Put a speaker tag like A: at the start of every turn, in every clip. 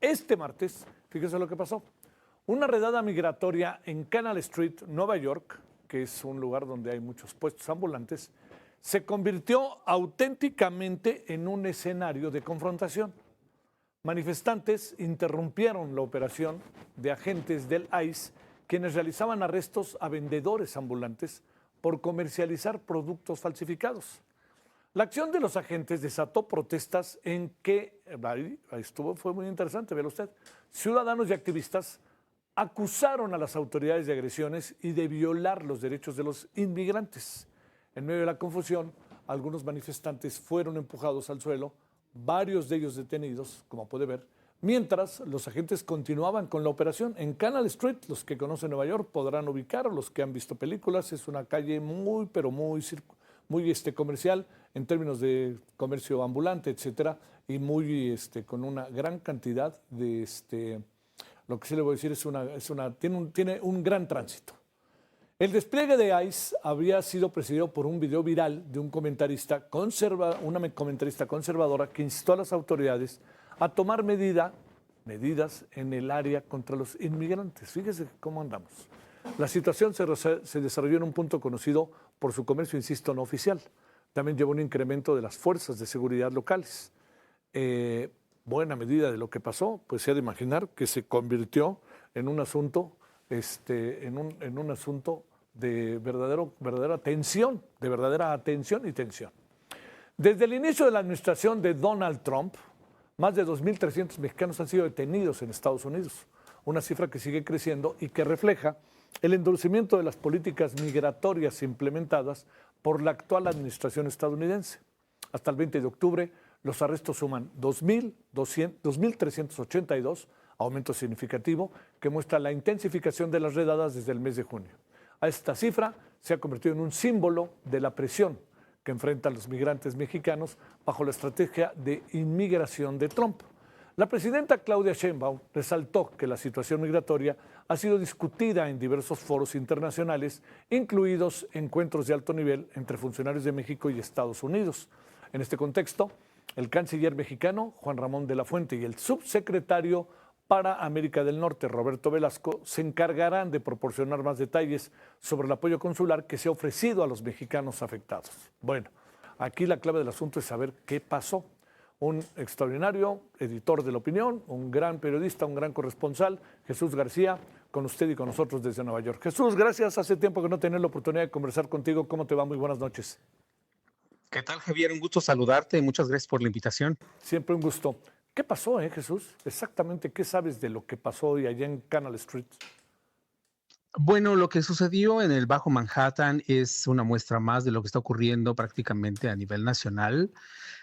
A: Este martes, fíjese lo que pasó. Una redada migratoria en Canal Street, Nueva York, que es un lugar donde hay muchos puestos ambulantes, se convirtió auténticamente en un escenario de confrontación. Manifestantes interrumpieron la operación de agentes del ICE, quienes realizaban arrestos a vendedores ambulantes por comercializar productos falsificados. La acción de los agentes desató protestas en que, fue muy interesante, véalo usted, ciudadanos y activistas acusaron a las autoridades de agresiones y de violar los derechos de los inmigrantes. En medio de la confusión, algunos manifestantes fueron empujados al suelo, varios de ellos detenidos, como puede ver, mientras los agentes continuaban con la operación. En Canal Street, los que conocen Nueva York podrán ubicar, o los que han visto películas, es una calle muy, pero muy comercial en términos de comercio ambulante, etcétera, y muy con una gran cantidad de lo que sí le voy a decir tiene un gran tránsito. El despliegue de ICE había sido presidido por un video viral de una comentarista conservadora que instó a las autoridades a tomar medidas en el área contra los inmigrantes. Fíjese cómo andamos. La situación se desarrolló en un punto conocido por su comercio, insisto, no oficial. También llevó un incremento de las fuerzas de seguridad locales. Buena medida de lo que pasó, pues se ha de imaginar que se convirtió en un asunto, en un asunto de verdadera tensión, de verdadera atención y tensión. Desde el inicio de la administración de Donald Trump, más de 2.300 mexicanos han sido detenidos en Estados Unidos, una cifra que sigue creciendo y que refleja el endurecimiento de las políticas migratorias implementadas por la actual administración estadounidense. Hasta el 20 de octubre, los arrestos suman 2.382, aumento significativo que muestra la intensificación de las redadas desde el mes de junio. A esta cifra se ha convertido en un símbolo de la presión que enfrentan los migrantes mexicanos bajo la estrategia de inmigración de Trump. La presidenta Claudia Sheinbaum resaltó que la situación migratoria ha sido discutida en diversos foros internacionales, incluidos encuentros de alto nivel entre funcionarios de México y Estados Unidos. En este contexto, el canciller mexicano, Juan Ramón de la Fuente, y el subsecretario para América del Norte, Roberto Velasco, se encargarán de proporcionar más detalles sobre el apoyo consular que se ha ofrecido a los mexicanos afectados. Bueno, aquí la clave del asunto es saber qué pasó. Un extraordinario editor de La Opinión, un gran periodista, un gran corresponsal, Jesús García, con usted y con nosotros desde Nueva York. Jesús, gracias. Hace tiempo que no tenía la oportunidad de conversar contigo. ¿Cómo te va? Muy buenas noches.
B: ¿Qué tal, Javier? Un gusto saludarte. Muchas gracias por la invitación.
A: Siempre un gusto. ¿Qué pasó, Jesús? Exactamente, ¿qué sabes de lo que pasó hoy allá en Canal Street?
B: Bueno, lo que sucedió en el Bajo Manhattan es una muestra más de lo que está ocurriendo prácticamente a nivel nacional,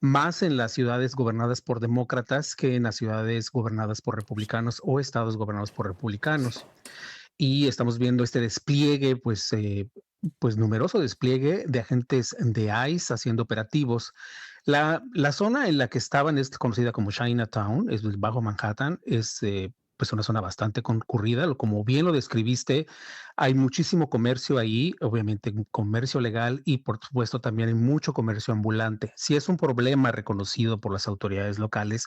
B: más en las ciudades gobernadas por demócratas que en las ciudades gobernadas por republicanos o estados gobernados por republicanos. Y estamos viendo este despliegue, pues numeroso despliegue de agentes de ICE haciendo operativos. La zona en la que estaban es conocida como Chinatown, es el Bajo Manhattan, es pues una zona bastante concurrida, como bien lo describiste, hay muchísimo comercio ahí, obviamente comercio legal y por supuesto también hay mucho comercio ambulante. Sí es un problema reconocido por las autoridades locales,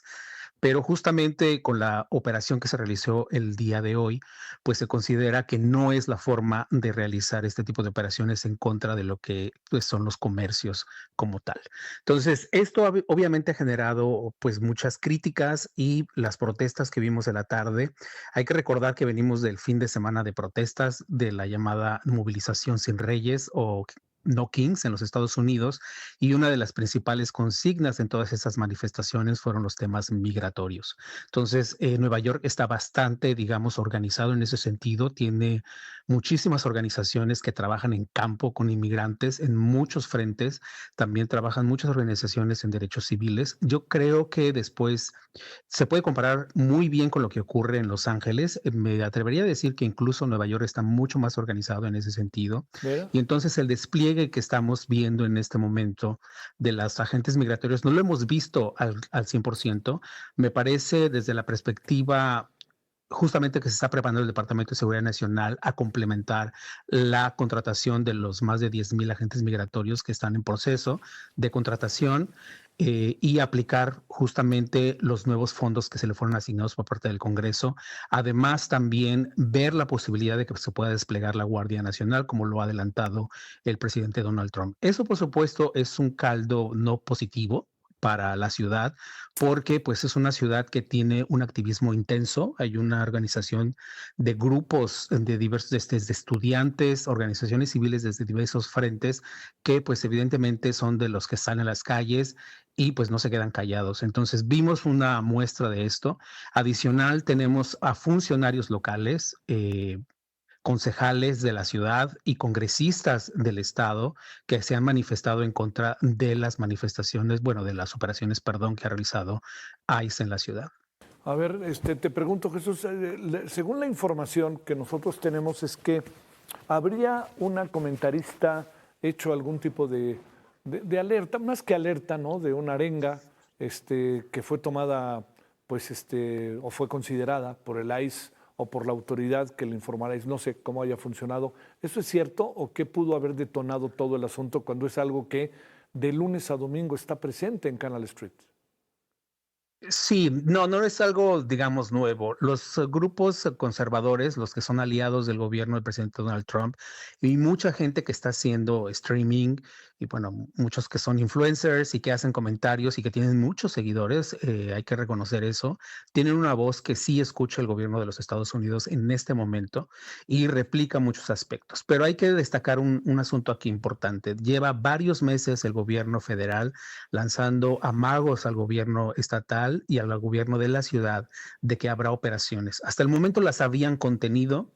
B: pero justamente con la operación que se realizó el día de hoy, pues se considera que no es la forma de realizar este tipo de operaciones en contra de lo que pues, son los comercios como tal. Entonces, esto obviamente ha generado pues muchas críticas y las protestas que vimos en la tarde. Hay que recordar que venimos del fin de semana de protestas de la llamada movilización sin reyes o No Kings en los Estados Unidos, y una de las principales consignas en todas esas manifestaciones fueron los temas migratorios. Entonces, Nueva York está bastante, digamos, organizado en ese sentido, tiene muchísimas organizaciones que trabajan en campo con inmigrantes en muchos frentes, también trabajan muchas organizaciones en derechos civiles. Yo creo que después se puede comparar muy bien con lo que ocurre en Los Ángeles. Me atrevería a decir que incluso Nueva York está mucho más organizado en ese sentido.
A: ¿Mira?
B: Y entonces el despliegue que estamos viendo en este momento de los agentes migratorios no lo hemos visto al 100%. Me parece desde la perspectiva justamente que se está preparando el Departamento de Seguridad Nacional a complementar la contratación de los más de 10,000 agentes migratorios que están en proceso de contratación y aplicar justamente los nuevos fondos que se le fueron asignados por parte del Congreso. Además, también ver la posibilidad de que se pueda desplegar la Guardia Nacional, como lo ha adelantado el presidente Donald Trump. Eso, por supuesto, es un caldo no positivo para la ciudad, porque pues es una ciudad que tiene un activismo intenso. Hay una organización de grupos de diversos, desde estudiantes, organizaciones civiles desde diversos frentes, que pues evidentemente son de los que están en las calles y pues no se quedan callados. Entonces vimos una muestra de esto. Adicional, tenemos a funcionarios locales, concejales de la ciudad y congresistas del estado que se han manifestado en contra de las manifestaciones, bueno, de las operaciones, perdón, que ha realizado ICE en la ciudad.
A: A ver, te pregunto, Jesús, según la información que nosotros tenemos es que habría una comentarista hecho algún tipo de alerta, más que alerta, ¿no? De una arenga que fue tomada, pues, o fue considerada por el ICE o por la autoridad que le informaréis, no sé cómo haya funcionado. ¿Eso es cierto o qué pudo haber detonado todo el asunto cuando es algo que de lunes a domingo está presente en Canal Street?
B: Sí, no es algo, digamos, nuevo. Los grupos conservadores, los que son aliados del gobierno del presidente Donald Trump, y mucha gente que está haciendo streaming, y bueno, muchos que son influencers y que hacen comentarios y que tienen muchos seguidores, hay que reconocer eso, tienen una voz que sí escucha el gobierno de los Estados Unidos en este momento y replica muchos aspectos. Pero hay que destacar un asunto aquí importante. Lleva varios meses el gobierno federal lanzando amagos al gobierno estatal y al gobierno de la ciudad de que habrá operaciones. Hasta el momento las habían contenido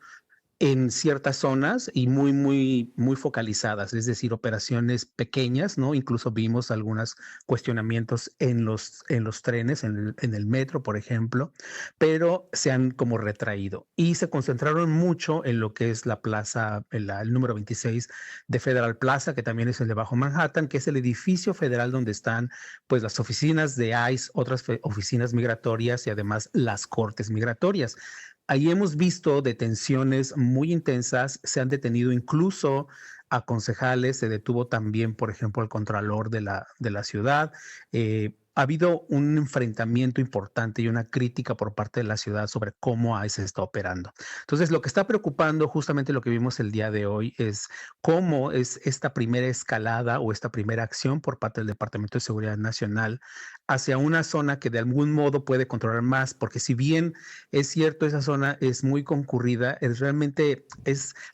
B: en ciertas zonas y muy focalizadas, es decir, operaciones pequeñas, ¿no? Incluso vimos algunos cuestionamientos en los trenes, en el metro, por ejemplo, pero se han como retraído y se concentraron mucho en lo que es la plaza, el número 26 de Federal Plaza, que también es el de Bajo Manhattan, que es el edificio federal donde están pues las oficinas de ICE, otras oficinas migratorias y además las cortes migratorias. Ahí hemos visto detenciones muy intensas, se han detenido incluso a concejales, se detuvo también, por ejemplo, al contralor de la ciudad. Ha habido un enfrentamiento importante y una crítica por parte de la ciudad sobre cómo ICE se está operando. Entonces, lo que está preocupando, justamente lo que vimos el día de hoy, es cómo es esta primera escalada o esta primera acción por parte del Departamento de Seguridad Nacional hacia una zona que de algún modo puede controlar más, porque si bien es cierto, esa zona es muy concurrida,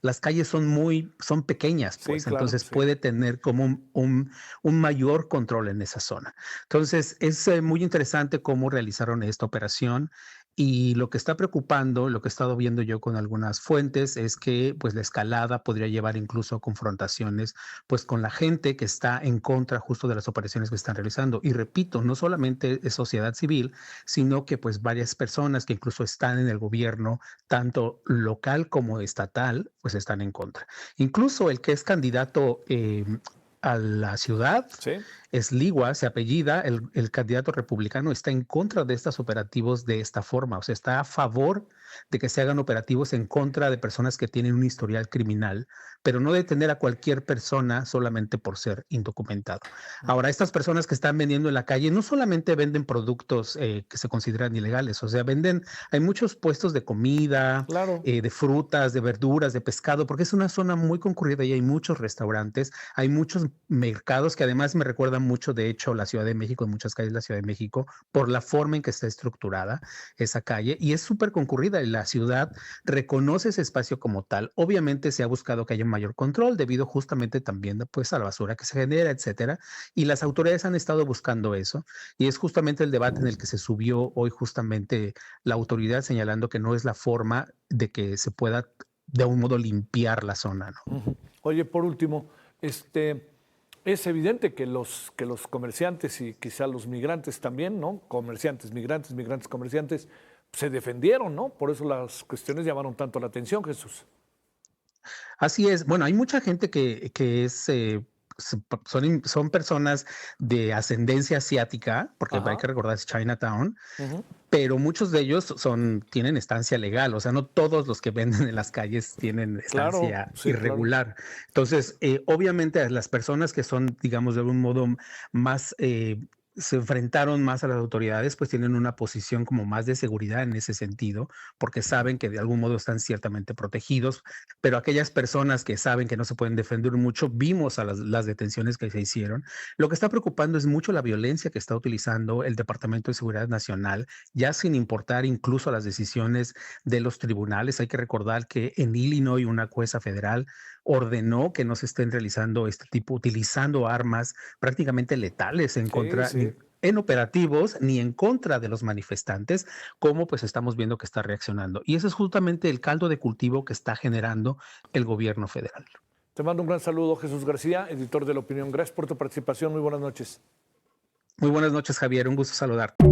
B: las calles son pequeñas,
A: Sí,
B: pues,
A: claro,
B: entonces
A: sí.
B: puede tener como un mayor control en esa zona. Entonces, es muy interesante cómo realizaron esta operación. Y lo que está preocupando, lo que he estado viendo yo con algunas fuentes, es que pues la escalada podría llevar incluso a confrontaciones pues con la gente que está en contra justo de las operaciones que están realizando. Y repito, no solamente es sociedad civil, sino que pues varias personas que incluso están en el gobierno, tanto local como estatal, pues están en contra. Incluso el que es candidato a la ciudad,
A: Sí.
B: Sliwa, se apellida, el candidato republicano está en contra de estos operativos de esta forma, o sea, está a favor de que se hagan operativos en contra de personas que tienen un historial criminal, pero no detener a cualquier persona solamente por ser indocumentado. Ahora, estas personas que están vendiendo en la calle no solamente venden productos que se consideran ilegales, o sea, hay muchos puestos de comida,
A: Claro.
B: de frutas, de verduras, de pescado, porque es una zona muy concurrida y hay muchos restaurantes, hay muchos mercados que además me recuerdan mucho, de hecho, la Ciudad de México, en muchas calles de la Ciudad de México, por la forma en que está estructurada esa calle y es súper concurrida y la ciudad reconoce ese espacio como tal. Obviamente se ha buscado que haya un mayor control debido justamente también pues a la basura que se genera, etcétera, y las autoridades han estado buscando eso y es justamente el debate en el que se subió hoy justamente la autoridad señalando que no es la forma de que se pueda de un modo limpiar la zona, ¿no?
A: Oye, por último, es evidente que los comerciantes y quizá los migrantes también, ¿no? Comerciantes, migrantes, migrantes, comerciantes, se defendieron, ¿no? Por eso las cuestiones llamaron tanto la atención, Jesús.
B: Así es. Bueno, hay mucha gente que es son personas de ascendencia asiática, porque hay
A: Ajá.
B: que recordar es Chinatown,
A: Ujú.
B: pero muchos de ellos tienen estancia legal, o sea, no todos los que venden en las calles tienen
A: Claro,
B: estancia
A: sí, claro.
B: irregular. Entonces, obviamente las personas que son, digamos, de algún modo más se enfrentaron más a las autoridades, pues tienen una posición como más de seguridad en ese sentido, porque saben que de algún modo están ciertamente protegidos, pero aquellas personas que saben que no se pueden defender mucho, vimos a las detenciones que se hicieron. Lo que está preocupando es mucho la violencia que está utilizando el Departamento de Seguridad Nacional, ya sin importar incluso a las decisiones de los tribunales. Hay que recordar que en Illinois una jueza federal ordenó que no se estén realizando utilizando armas prácticamente letales
A: Sí, sí.
B: en operativos ni en contra de los manifestantes, como pues estamos viendo que está reaccionando. Y ese es justamente el caldo de cultivo que está generando el gobierno federal.
A: Te mando un gran saludo, Jesús García, editor de La Opinión. Gracias por tu participación. Muy buenas noches.
B: Muy buenas noches, Javier. Un gusto saludarte.